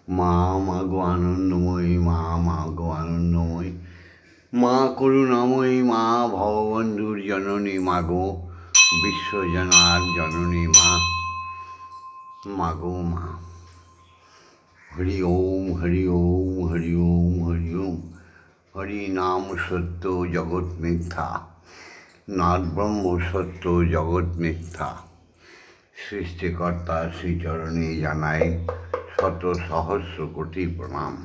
মা মাগো আনন্দময়ী, মা মাগো আনন্দময়ী, মা করুণাময়ী, মা ভববন্ধুর জননী, মাগো বিশ্বজনার জননী, মা মাগো মা। হরি ওম হরি ওম হরি ওম হরি ওম। হরি নাম সত্য জগৎ মিথ্যা, নাদ ব্রহ্ম সত্য জগৎ মিথ্যা। সৃষ্টিকর্তা শ্রীচরণে জানাই শত সহস্র কোটি প্রণাম।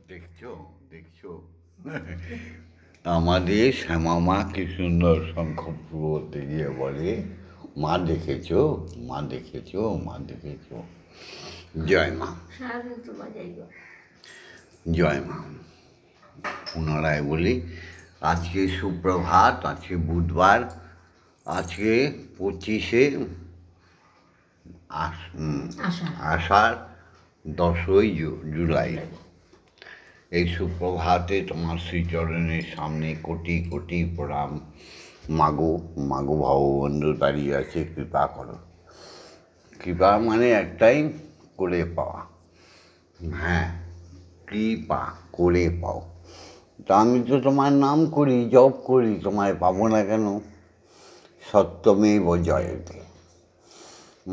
দেখছো দেখছো আমাদের শ্যামা মা কি সুন্দর শঙ্খ বলতে গিয়ে বলে, মা দেখেছো, মা দেখেছো, মা দেখেছো। জয় মা, জয় মা। পুনরায় বলি, আজকে সুপ্রভাত, আজকে বুধবার, আজকে 25শে আষাঢ়, 10ই জুলাই। এই সুপ্রভাতে তোমার শ্রীচরণের সামনে কোটি কোটি প্রণাম। মাগো মাগো ভববন্ধু দাঁড়িয়ে আছে, কৃপা করো। কৃপা মানে একটাই, করে পাওয়া। হ্যাঁ, কৃপা করে পাও। তা আমি তো তোমার নাম করি, জপ করি, তোমায় পাবো না কেন? সত্যমেব জয়তে।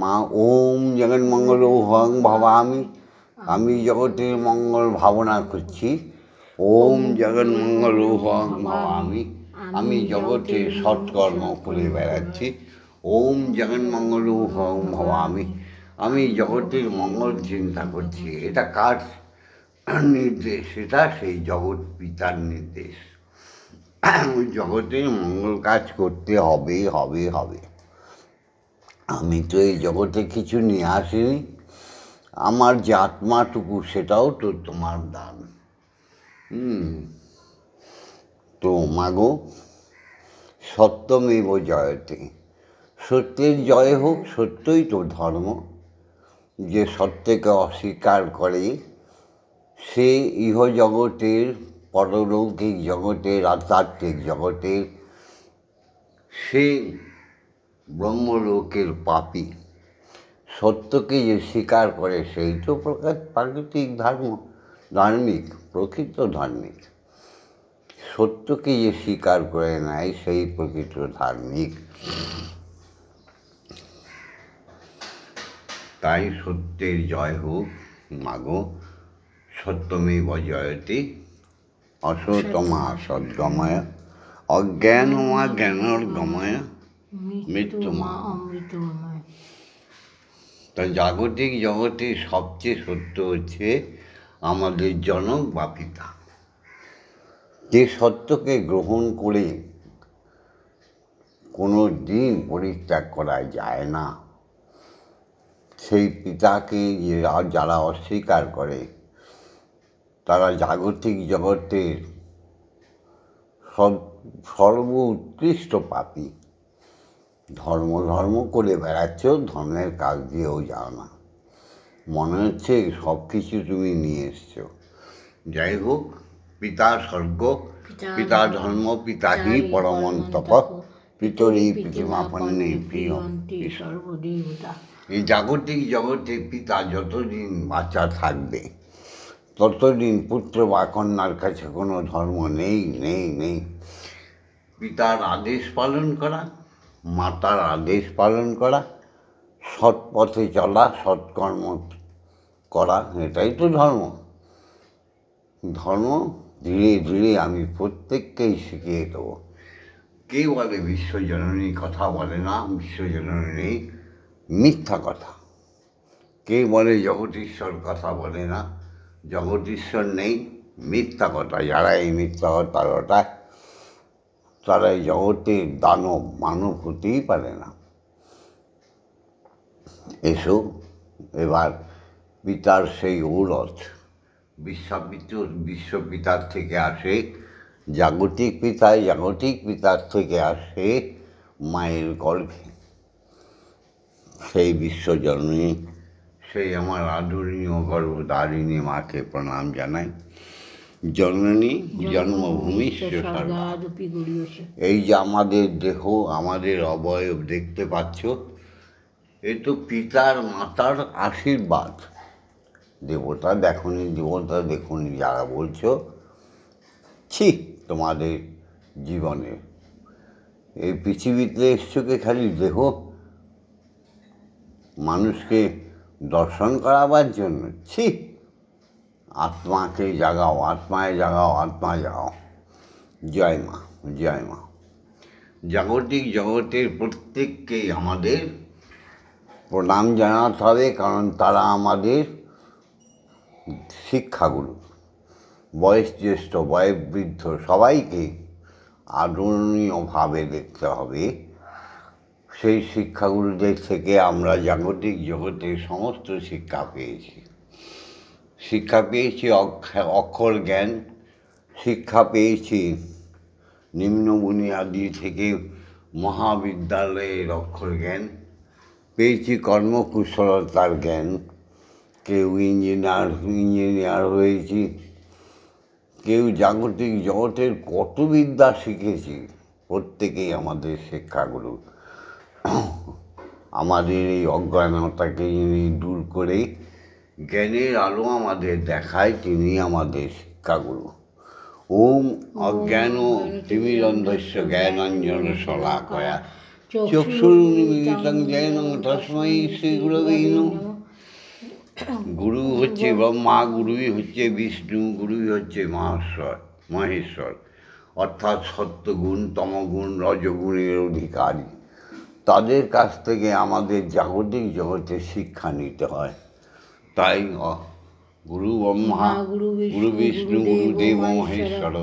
মা ওম জগন্মঙ্গল হং ভাবামি, আমি জগতের মঙ্গল ভাবনা করছি। ওম জগন্মঙ্গল হং ভাবামি, আমি জগতের সৎকর্ম করে বেড়াচ্ছি। ওম জগন্মঙ্গল হং ভাবামি, আমি জগতের মঙ্গল চিন্তা করছি। এটা কার নির্দেশ? এটা সেই জগৎ পিতার নির্দেশ। জগতের মঙ্গল কাজ করতে হবে হবে হবে। আমি তো এই জগতে কিছু নিয়ে আসিনি, আমার যে আত্মাটুকু সেটাও তো তোমার দান। তো মাগো সত্যমেব জয়তে, সত্যের জয় হোক। সত্যই তো ধর্ম। যে সত্যকে অস্বীকার করে সে ইহজগতের, পরলৌকিক জগতের, আধ্যাত্মিক জগতের, সে ব্রহ্মলোকের পাপী। সত্যকে যে স্বীকার করে সেই তো প্রাকৃতিক ধার্মিক, প্রকৃত ধার্মিক। সত্যকে যে স্বীকার করে নেয় সেই প্রকৃত ধার্মিক। তাই সত্যের জয় হোক মাগো, সত্যমেব জয়তে। অসতমা সদ্গময়, অজ্ঞানমা জ্ঞানর্গময়, মৃত্যুমা অমৃতময়। তা জাগতিক জগতে সবচেয়ে সত্য হচ্ছে আমাদের জনক বা পিতা। যে সত্যকে গ্রহণ করে কোনো দিন পরিত্যাগ করা যায় না, সেই পিতাকে যারা অস্বীকার করে তারা জাগতিক জগতের সর্বোৎকৃষ্ট পাপী। ধর্ম ধর্ম করে বেড়াচ্ছ, ধর্মের কাজ দিয়েও যাও না। মনে হচ্ছে সব কিছু তুমি নিয়ে এসছো। যাই হোক, পিতা স্বর্গ, পিতা ধর্ম, পিতা হি পরমন্তপ, পিতরি পিতৃমাপন্নে প্রিয়ন্তি সর্বদেবতা। এই জাগতিক জগতে পিতা যতদিন বাচ্চা থাকবে ততদিন পুত্র বা কন্যার কাছে কোনো ধর্ম নেই নেই নেই। পিতার আদেশ পালন করা, মাতার আদেশ পালন করা, সৎ পথে চলা, সৎকর্ম করা, এটাই তো ধর্ম। ধর্ম ধীরে ধীরে আমি প্রত্যেককেই শিখিয়ে দেবো। কে বলে বিশ্বজননীর কথা বলে না? বিশ্বজননী নেই, মিথ্যা কথা। কে বলে জগদীশ্বর কথা বলে না? জগদীশ্বর নেই, মিথ্যা কথা। যারা এই মিথ্যা কথা রটায় তারা এই জগতের দানব, মানব হতেই পারে না। এসো এবার পিতার সেই ঔরথ, বিশ্বপিতার থেকে আসে জাগতিক পিতায়, জাগতিক পিতার থেকে আসে মায়ের গর্ভে সেই বিশ্বজননী, সেই আমার আদরণীয় গর্ভধারিণী মাকে প্রণাম জানাই। জননী জন্মভূমি সর্বা। এই যে আমাদের দেহ, আমাদের অবয়ব দেখতে পাচ্ছ, এ তো পিতার মাতার আশীর্বাদ। দেবতা দেখনি, দেবতা দেখুনি যারা বলছো, ছি তোমাদের জীবনে। এই পৃথিবীতে এসছো কি খালি দেহ মানুষকে দর্শন করাবার জন্য? ছি, আত্মাকে জাগাও, আত্মায় জাগাও, আত্মায় জাগাও। জয় মা, জয় মা। জাগতিক জগতের প্রত্যেককেই আমাদের প্রণাম জানাতে হবে, কারণ তারা আমাদের শিক্ষাগুরু। বয়স জ্যেষ্ঠ, বয়োবৃদ্ধ সবাইকে আদরণীয়ভাবে দেখতে হবে। সেই শিক্ষাগুরুদের থেকে আমরা জাগতিক জগতের সমস্ত শিক্ষা পেয়েছি। শিক্ষা পেয়েছি অক্ষর জ্ঞান, শিক্ষা পেয়েছি নিম্ন বুনিয়াদি থেকে মহাবিদ্যালয়ের অক্ষর জ্ঞান, পেয়েছি কর্মকুশলতার জ্ঞান। কেউ ইঞ্জিনিয়ার হয়েছি, কেউ জাগতিক জগতের কত বিদ্যা শিখেছি। প্রত্যেকেই আমাদের শিক্ষাগুরু। আমাদের এই অজ্ঞানতাকে যিনি দূর করে জ্ঞানের আলো আমাদের দেখায়, তিনি আমাদের শিক্ষাগুরু। ওম অজ্ঞান তিমিরন্ধস্য জ্ঞানাঞ্জন শলাকয়া চক্ষুরুন্মিলিতং যেন তস্मै শ্রী গুরবে নমঃ। গুরু হচ্ছে ব্রহ্মা, গুরুই হচ্ছে বিষ্ণু, গুরুই হচ্ছে মহেশ্বর, অর্থাৎ সত্যগুণ, তমগুণ, রজগুণের অধিকারী। তাদের কাছ থেকে আমাদের জাগতিক জগতে শিক্ষা নিতে হয়। তাই গুরু ব্রহ্মা, গুরু বিষ্ণু, গুরুদেব মহেশ্বর,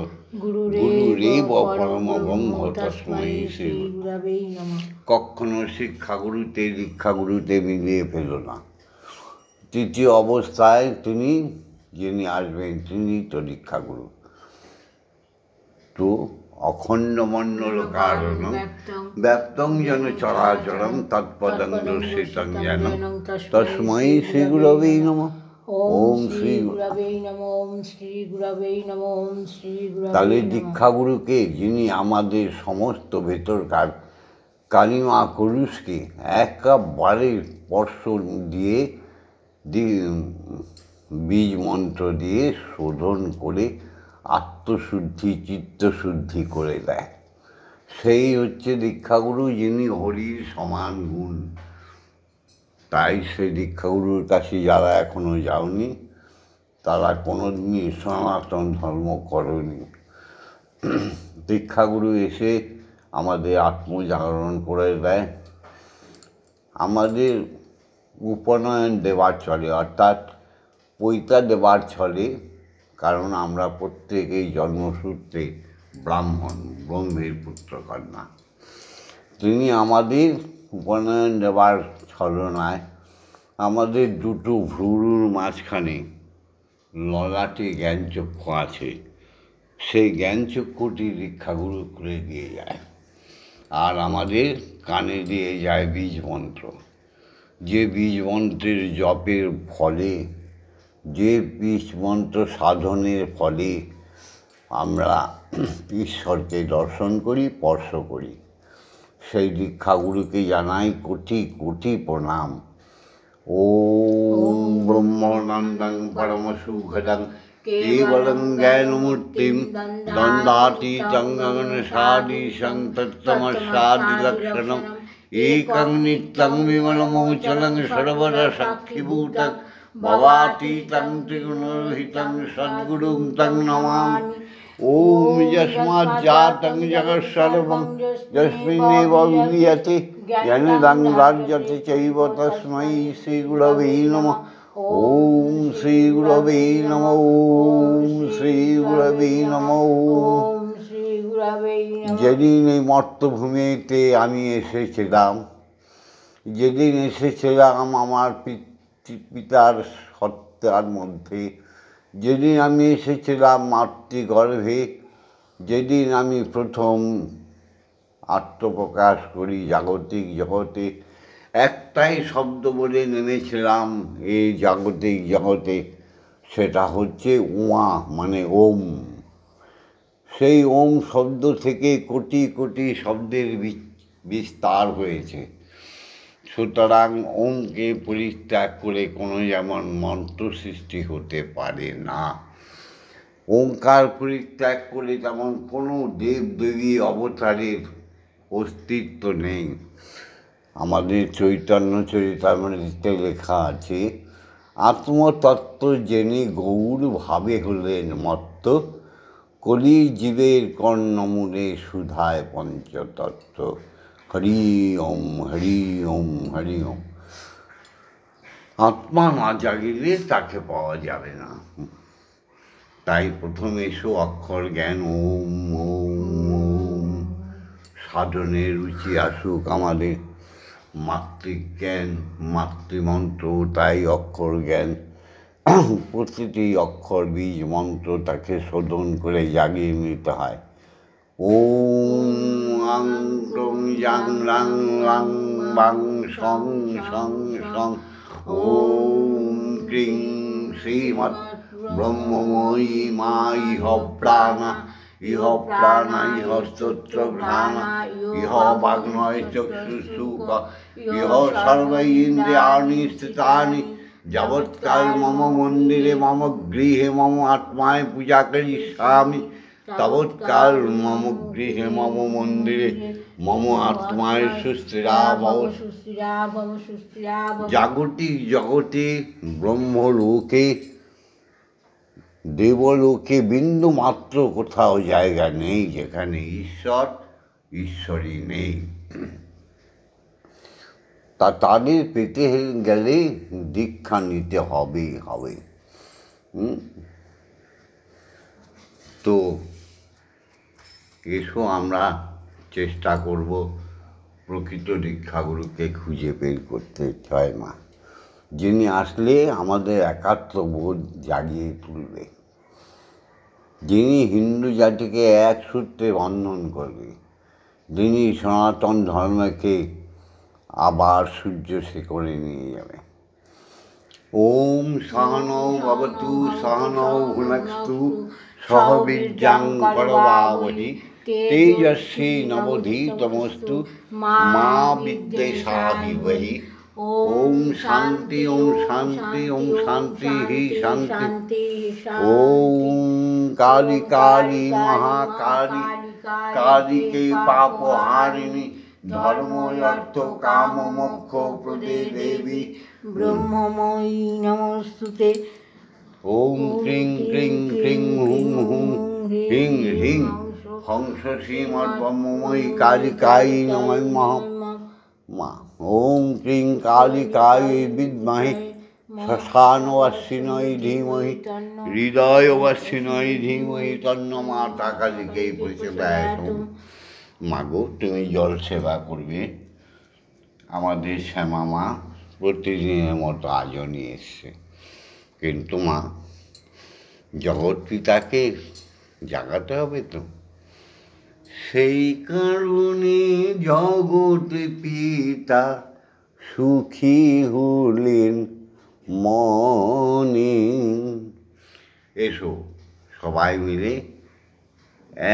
গুরুরেব পরম ব্রহ্ম তস্मै শ্রী গুরবে নমঃ। কখনো শিক্ষাগুরুতে দীক্ষাগুরুতে মিলিয়ে ফেল না। তৃতীয় অবস্থায় তিনি যিনি আসবেন, তিনি তো দীক্ষাগুরু। তো অখণ্ডমণ্ডল কারণম ব্যক্তং যেন চরাচরম তৎপদং দর্শিতং যেন তস্मै শ্রী গুরবে নমঃ। ওম শ্রী গুরবে নমঃ। ওম শ্রী গুরবে নমঃ। ওম শ্রী গুরবে। তাহলে দীক্ষাগুরুকে, যিনি আমাদের সমস্ত ভেতরকার কালিমা কলুষকে একেবারে স্পর্শ দিয়ে বীজ মন্ত্র দিয়ে শোধন করে আত্মশুদ্ধি, চিত্তশুদ্ধি করে দেয়, সেই হচ্ছে দীক্ষাগুরু, যিনি হরির সমান গুণ। তাই সেই দীক্ষাগুরুর কাছে যারা এখনো যাওনি, তারা কোনোদিনই সনাতন ধর্ম করনি। দীক্ষাগুরু এসে আমাদের আত্মজাগরণ করে দেয়, আমাদের উপনয়ন দেবার চলে, অর্থাৎ পৈতা দেবার চলে। কারণ আমরা প্রত্যেকেই জন্মসূত্রে ব্রাহ্মণ, ব্রহ্মের পুত্রকন্যা। তিনি আমাদের উপনয়ন দেবার ছলনায় আমাদের দুটো ভ্রুর মাঝখানে ললাটে জ্ঞানচক্ষু আছে, সেই জ্ঞানচক্ষুটি দীক্ষাগুরু করে দিয়ে যায়। আর আমাদের কানে দিয়ে যায় বীজ মন্ত্র। যে বীজ মন্ত্রের জপের ফলে, যে বীজ মন্ত্র সাধনের ফলে আমরা ঈশ্বরকে দর্শন করি, স্পর্শ করি, সেই দীক্ষাগুরুকে জানাই কোটি কোটি প্রণাম। ওম ব্রহ্মানন্দং পরমসুখদং কেবলং জ্ঞানমূর্তিম দ্বন্দ্বাতীতং গগনসাদীশং তত্ত্বমস্যাদিলক্ষণম একং নিত্যং বিমলমোচলং সর্বদা সাক্ষীভূতং ভবাতীতং ত্রিগুণরহিতং সদ্গুরুং তং নমামি। ওম যস্মাজ্জাতং জগৎসর্বং যস্মিন্নেব বিলীয়তে জ্ঞানদং রাজ্যতে চৈব তস্मै শ্রী গুরবে নমঃ। ওম শ্রী গুরবে নমঃ। ওম শ্রী গুরবে নমঃ। ওম শ্রী গুরবে নমঃ। যেদিন এই মর্তভূমিতে আমি এসেছিলাম, যেদিন এসেছিলাম আমার পিতার সত্তার মধ্যে, যেদিন আমি এসেছিলাম মাতৃগর্ভে, যেদিন আমি প্রথম আত্মপ্রকাশ করি জাগতিক জগতে, একটাই শব্দ বলে নেমেছিলাম এই জাগতিক জগতে, সেটা হচ্ছে উমা, মানে ওম। সেই ওম শব্দ থেকে কোটি কোটি শব্দের বিস্তার হয়েছে। সুতরাং ওমকে পরিত্যাগ করে কোনো যেমন মন্ত্র সৃষ্টি হতে পারে না। ওঙ্কার পরিত্যাগ করে তেমন কোনো দেব দেবী অবতারের অস্তিত্ব নেই। আমাদের চৈতন্য চরিতামৃতে লেখা আছে, আত্মতত্ত্ব জেনে গৌর ভাবে হলেন মত্ত, কলি জীবের কর্ণমূলে সুধায় পঞ্চতত্ত্ব। হরি ওম হরি ওম হরি ওম। আত্মা না জাগিলে তাকে পাওয়া যাবে না। তাই প্রথমে এসো অক্ষর জ্ঞান ওম ওম ওম। সাধনের রুচি আসুক আমাদের, মাতৃজ্ঞান মাতৃমন্ত্র, তাই অক্ষর জ্ঞান। প্রতিটি অক্ষর বীজ মন্ত্র, তাকে শোধন করে জাগিয়ে নিতে হয়। ওম আং টং জাং রাং রাং বাং সং সং সং। ওম ক্রিং শ্রীমৎ ব্রহ্মময়ী মা ইহ প্রাণা, ইহ প্রাণা ইহ স্তোত্র ঘ্রাণা, ইহ বাগ্নয় চক্ষুষুক, ইহ সর্বৈ ইন্দ্রিয়াণি স্থিতানি। যাবৎকাল মম মন্দিরে মম গৃহে মম আত্মায় পূজা করিষ্যামি, তাবৎকাল মম গৃহে মম মন্দিরে মম আত্মায় সুস্থিরা ভব। জাগতিক জগতে ব্রহ্মলোকে দেবলোকে বিন্দু মাত্র কোথাও জায়গা নেই যেখানে ঈশ্বর ঈশ্বরী নেই। তাদের পেতে গেলে দীক্ষা নিতে হবেই হবে। তো এসো আমরা চেষ্টা করব প্রকৃত দীক্ষাগুরুকে খুঁজে বের করতে। জয় মা, যিনি আসলে আমাদের একাত্মবোধ জাগিয়ে তুলবে, যিনি হিন্দু জাতিকে এক সূত্রে বন্ধন করবে, যিনি সনাতন ধর্মকে আবার সূর্য শিখরে নিয়ে যাবে। ওম সহনৌ ভবতু সহনৌ ভুনক্তু সহ বীর্যং করবাবহি তেজস্বী নবধীতমস্তু মা বিদ্বেষাধিবহি। ওম শান্তি ওম শান্তি ওম শান্তি হি শান্তি। ওম কালী কালী মহাকালী কালীকে পাপহারিণী ধর্ম অর্থ কাম মোক্ষ প্রদে দেবী ব্রহ্মময়ী নমস্তুতে। ওম ক্রিং ক্রিং ক্রিং হুং হুং হিং হিং হংস শ্রীমৎ ব্রহ্মময়ী কালিকাই নমঃ মা। ওম ক্রিং কালিকায় বিদ্মহে শ্মশানবাসিনী ধীমহি হৃদয়বাসিনী ধীমহি তন্ন মাতা কালীকে প্রচোদয়াৎ। মাগো, তুমি জল সেবা করবে। আমাদের শ্যামা মা প্রতিদিনের মতো আজও নিয়ে এসছে, কিন্তু মা জগৎ পিতাকে জাগাতে হবে তো। সেই কারণে জগৎ পিতা সুখী হলেন মনে। এসো সবাই মিলে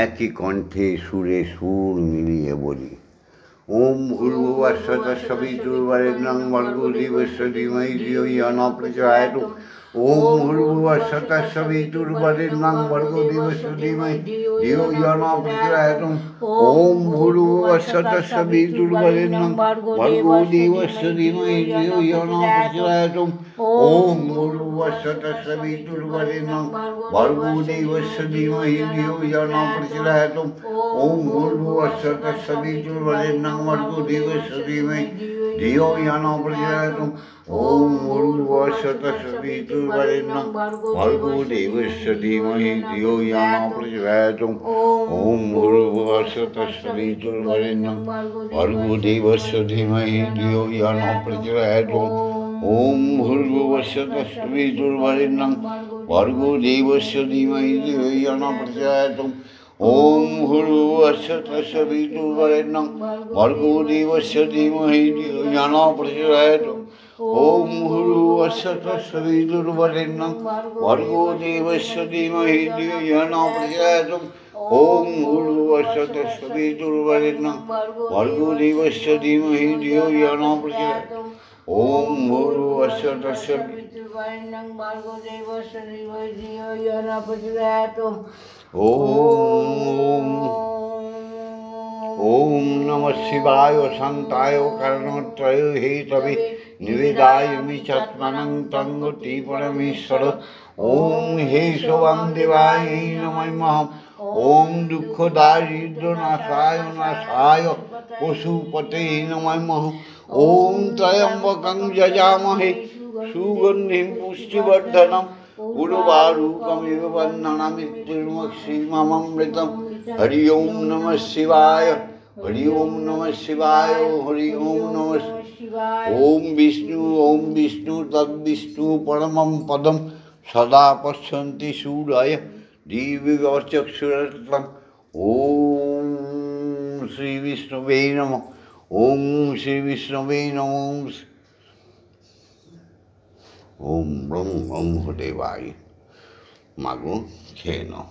একই কণ্ঠে সুরে সুর মিলিয়ে বলি, ওম ভূর্ভুবস্সুতস্সবিতুর্বরেণ্যং ভর্গো দেবস্য ধীমহি ধিয়ো ইয়ো ন প্রচোদয়াৎ। ওম ভূর্ভুবস্সুতস্সবিতুর্বরেণ্যং ভর্গো দেবস্য ধীমহি ধিয়ো ইয়ো ন প্রচোদয়াৎ। ওম ভূর্ভুবস্সুতস্সবিতুর্বরেণ্যং ভর্গো দেবস্য ধীমহি ধিয়ো ইয়ো ন প্রচোদয়াৎ। ওম ভূর্ভুবস্সুতস্সবিতুর্বরেণ্যং ভর্গো দেবস্য ধীমহি ধিয়ো ইয়ো ন প্রচোদয়াৎ। ওম ভূর্ভুবস্সুতস্সবিতুর্বরেণ্যং ভর্গো দেবস্য ধীমহি ধিয়ো ইয়ো ন প্রচোদয়াৎ। ওম ভূর্ভুবস্সুতস্সবিতুর্বরেণ্যং ভর্গো দেবস্য ধীমহি ধিয়ো ইয়ো ন প্রচোদয়াৎ। ওম ভূর্ভুবস্সুতস্সবিতুর্বরেণ্যং ভর্গো দেবস্য ধীমহি ধিয়ো ইয়ো ন প্রচোদয়াৎ। ওম ভূর্ভুবস্সুতস্সবিতুর্বরেণ্যং ভর্গো দেবস্য ধীমহি ধিয়ো ইয়ো ন প্রচোদয়াৎ। ओम भूर्भुवस्सु तस्य वितुर्वरेण्यं भर्गो देवस्य धीमहि धियो यो नः प्रचोदयात् ओम भूर्भुवस्सु तस्य वितुर्वरेण्यं भर्गो देवस्य धीमहि धियो यो नः प्रचोदयात् ओम भूर्भुवस्सु तस्य वितुर्वरेण्यं भर्गो देवस्य धीमहि धियो यो नः प्रचोदयात् ओम भूर्भुवस्सु तस्य वितुर्वरेण्यं भर्गो देवस्य धीमहि धियो यो नः प्रचोदयात् ओम नमः शिवाय शांताय कारणत्रय हेतवे निवेदामि चात्मनं तंगति परमेश्वर ओम हे सोवां देवाय नमः ओम दुख दारिद्र नाशाय पशुपते नमः ओम त्र्यंबकं यजामहे सुगंधिं पुष्टिवर्धनम् उर्वारुकमिव बन्धनमित्युर्मक्षिममृतं हरि ओम नमः शिवाय हरि ओम नमः शिवाय हरि ओम नमः ओम विष्णु तद्विष्णु परमं पदं सदा पश्यन्ति सूर्याय दिव्यचक्षुरत्नम् ओम श्री विष्णुवे नमः ओम श्री विष्णुवे नमः ओम ब्रह्म देवाय मागो खेয়ে নাও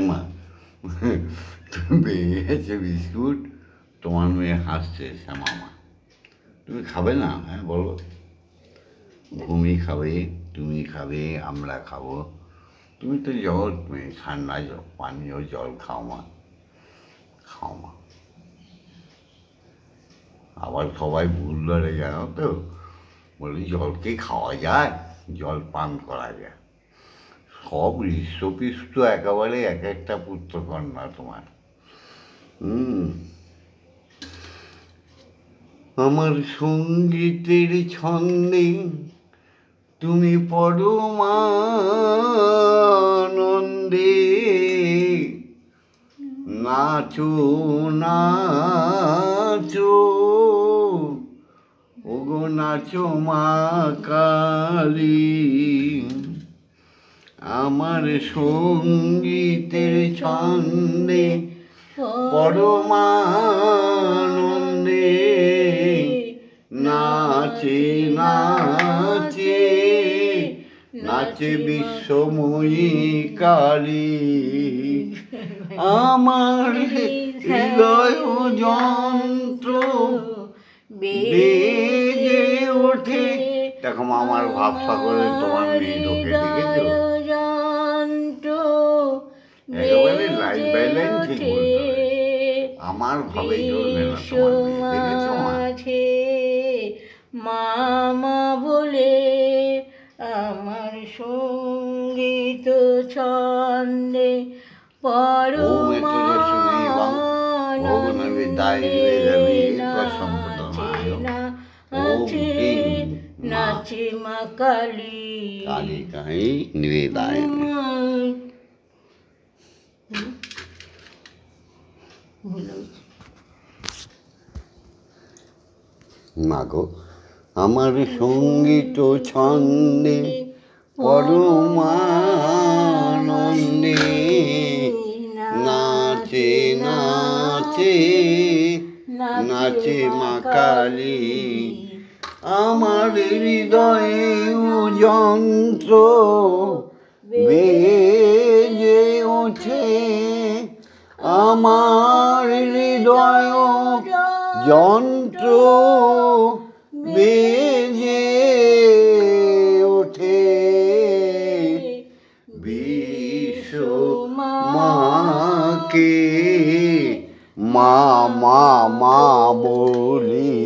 মা তুমি পেয়েছে বিস্কুট তোমার মেয়ে হাসছে শ্যামামা তুমি খাবে না হ্যাঁ বলো ভূমি খাবে তুমি খাবে আমরা খাবো তুমি তো জল মেয়ে ঠান্ডা জল পানীয় জল খাও মা আবার সবাই ভুল ধরে জানো তো বলি জলকে খাওয়া যায় জল পান করা যায় সব হৃষ্টপুষ্ট একেবারে এক একটা পুত্রকন্যা তোমার আমার সঙ্গীতের ছন্দে তুমি পরমানন্দে নাচো নাচো ওগো নাচো মা কালী আমার সঙ্গীতের ছন্দে পরমানন্দে নাচে নাচে নাচে বিশ্বময়ী কালী আমার হৃদয় যন্ত্র বেজে ওঠে দেখো আমার ভাবসা করে তোমার মেয়ে ঢোকে দেখেছো একেবারে লাইন বাই লাইন ঠিক বলতে হবে আমার ভাবে চলবে না তোমার মেয়ে দেখেছো মামা বলে আমার সঙ্গীত ছন্দে নাচে মা কালী কালী কাহি নিবেদায় মাগো আমার সঙ্গীত ছন্দে পরমানন্দে নাচে নাচে নাচে মা কালী আমার হৃদয়ে যন্ত্র বেজে ওঠে আমার হৃদয় যন্ত্র বেজে ওঠে বিশ্ব মাকে মা মা মা বলি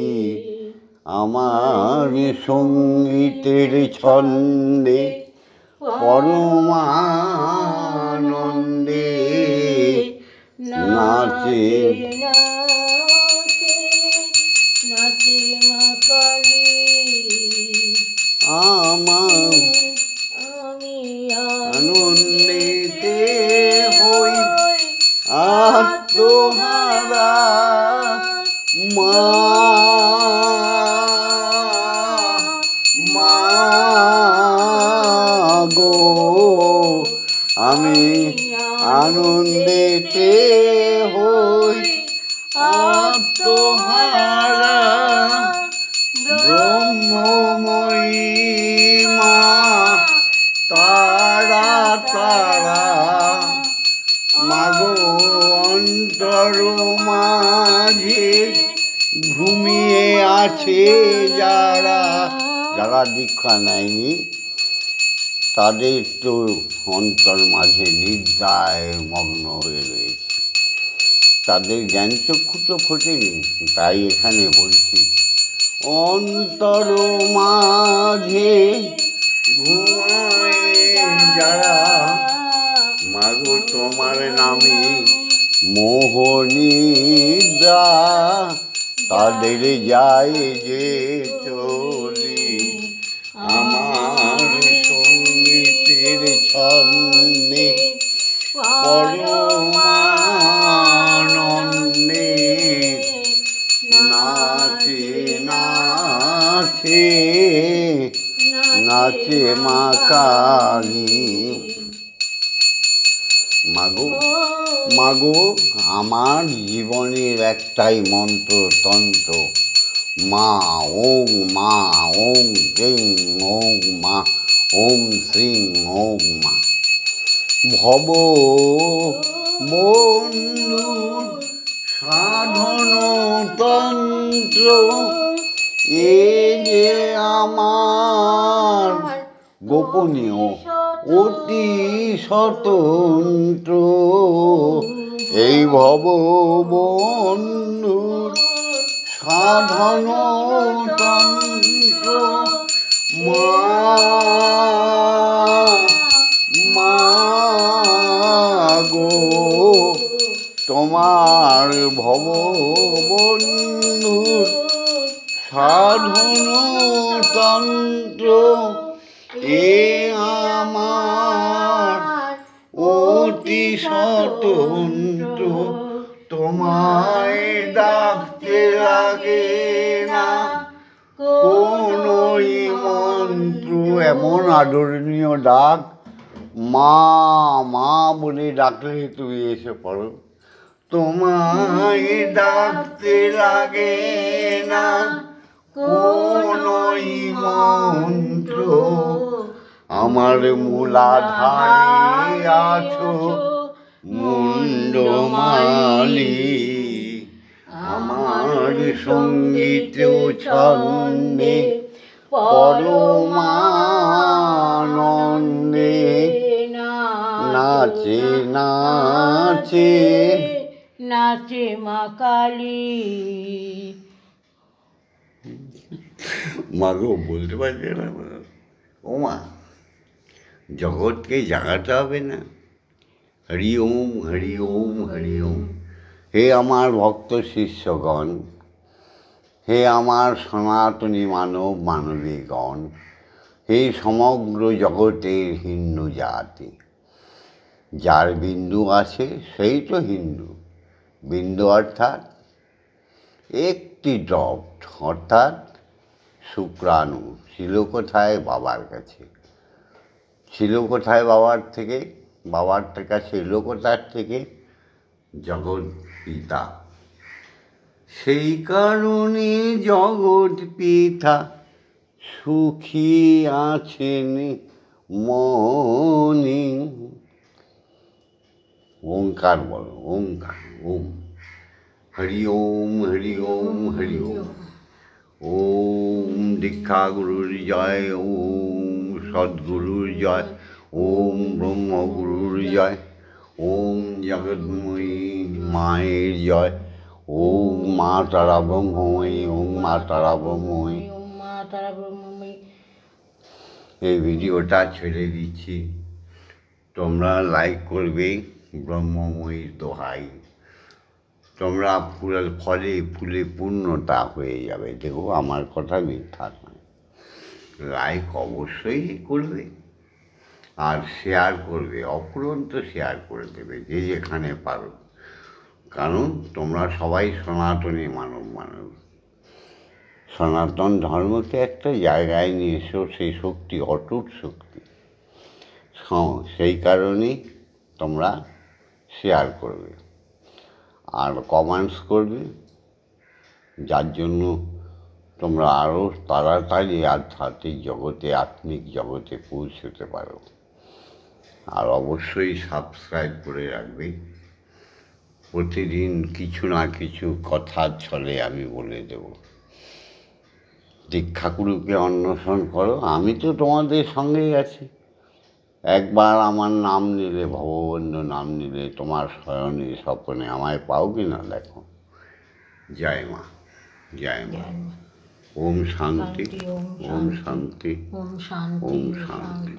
আমার সঙ্গীতের ছন্দে পরমানন্দে নাচে আমি আনন্দেতে হই আত্মহারা ব্রহ্মময়ী মা তারা তারা মাগো অন্তর মাঝে ঘুমিয়ে আছে যারা যারা দীক্ষা নেয়নি তাদের তো অন্তর মাঝে নিদ্রায় মগ্ন হয়ে রয়েছে, তাদের জ্ঞানচক্ষু তো ফোটেনি। তাই এখানে বলছি অন্তর মাঝে ঘুমায় যারা মাগো তোমার নামে মোহনিদ্রা তাদের যায় যে চলি আমার সঙ্গীতের ছন্দে পরমানন্দে নাচে নাচে নাচে মা কালী। মাগো মাগো আমার জীবনের একটাই মন্ত্র তন্ত্র মা ওং ক্লিং ওং মা ওম শ্রীং ওং মা। ভব বন্ধু সাধন তন্ত্র এ যে আমার গোপনীয় অতি স্বতন্ত্র এই ভব বন্ধুর সাধন তন্ত্র মা গো তোমার ভব বন্ধুর সাধন তন্ত্র এ আমার অতি স্বতন্ত্র তোমায় ডাকতে লাগে না কোনোই মন্ত্র। এমন আদরণীয় ডাক মা মা বলে ডাকলে তুমি এসে পড়ো, তোমায় ডাকতে লাগে না কোনোই মন্ত্র। আমার মূলাধারে আছো মুন্ডমালি আমার সঙ্গীত ছন্দে পরমানন্দে নাচে নাচে নাচে মা কালী। মাগো বলতে পারছে না ও মা, জগৎকে জাগাতে হবে না? হরি ওম হরি ওম হরি ওম। হে আমার ভক্ত শিষ্যগণ, হে আমার সনাতনী মানব মানবীগণ, হে সমগ্র জগতের হিন্দু জাতি, যার বিন্দু আছে সেই তো হিন্দু। বিন্দু অর্থাৎ একটি ড্রপ, অর্থাৎ শুক্রাণু ছিল কোথায়? বাবার কাছে। ছিল কোথায় বাবার থেকে? বাবার কাছে এলো কোথার থেকে? জগৎ পিতা। সেই কারণে জগৎ পিতা সুখী আছেন মনে। ওঙ্কার বলো, ওঙ্কার ওম হরি ওম হরি ওম হরি ওম। ওম দীক্ষা গুরুর জয়, ওম সদ্গুরুর জয়, ওম ব্রহ্মগুরুর জয়, ওম জগৎময়ী মায়ের জয়, ওম মা তারা ব্রহ্মময়ী, ওম মা তারা ব্রহ্মময়ী। মা তারা ব্রহ্মময়ী। এই ভিডিওটা ছেড়ে দিচ্ছি, তোমরা লাইক করবে। ব্রহ্মময়ীর দোহাই, তোমরা ফলে ফুলে পূর্ণতা হয়ে যাবে। দেখো আমার কথা মিথ্যা নয়। লাইক অবশ্যই করবে আর শেয়ার করবে, অফুরন্ত শেয়ার করে দেবে যে যেখানে পারো। কারণ তোমরা সবাই সনাতনী মানব। সনাতন ধর্মকে একটা জায়গায় নিয়ে এসো, সেই শক্তি অটুট শক্তি। সেই কারণেই তোমরা শেয়ার করবে আর কমেন্টস করবে, যার জন্য তোমরা আরও তাড়াতাড়ি আধ্যাত্মিক জগতে, আত্মিক জগতে পৌঁছতে পারো। আর অবশ্যই সাবস্ক্রাইব করে রাখবে। প্রতিদিন কিছু না কিছু কথার ছলে আমি বলে দেব। দীক্ষাগুরুকে অন্বেষণ করো, আমি তো তোমাদের সঙ্গেই আছি। একবার আমার নাম নিলে, ভগবন্ধু নাম নিলে, তোমার শয়নে স্বপ্নে আমায় পাও কি না দেখো। জয় মা, জয় মা। ওম শান্তি, ওম শান্তি, ওম শান্তি, ওম ওম শান্তি। শান্তি।